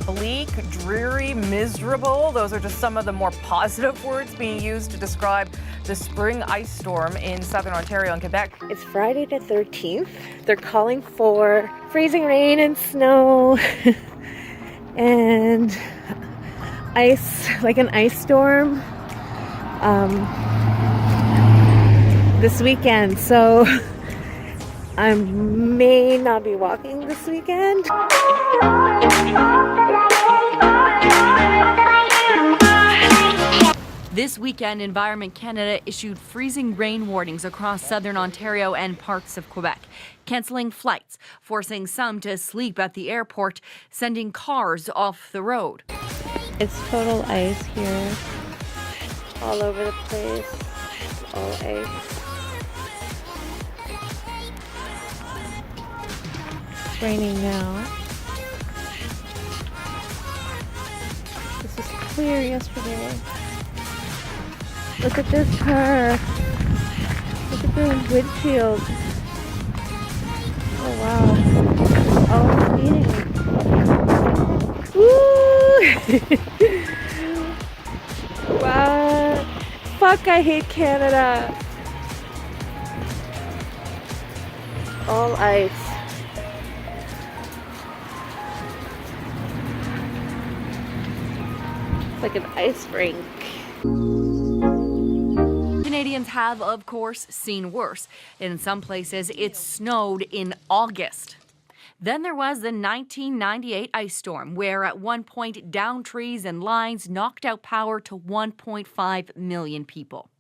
Bleak, dreary, miserable. Those are just some of the more positive words being used to describe the spring ice storm in southern Ontario and Quebec. It's Friday the 13th. They're calling for freezing rain and snow and ice, like an ice storm this weekend. So I may not be walking this weekend. This weekend, Environment Canada issued freezing rain warnings across southern Ontario and parts of Quebec, cancelling flights, forcing some to sleep at the airport, sending cars off the road. It's total ice here, all over the place, all ice. It's raining now. This was clear yesterday. Look at this car. Look at the windshield. Oh wow. Oh, it's eating. Woo! Wow. Fuck, I hate Canada. All ice. It's like an ice rink. Canadians have, of course, seen worse. In some places, it snowed in August. Then there was the 1998 ice storm, where at one point downed trees and lines knocked out power to 1.5 million people.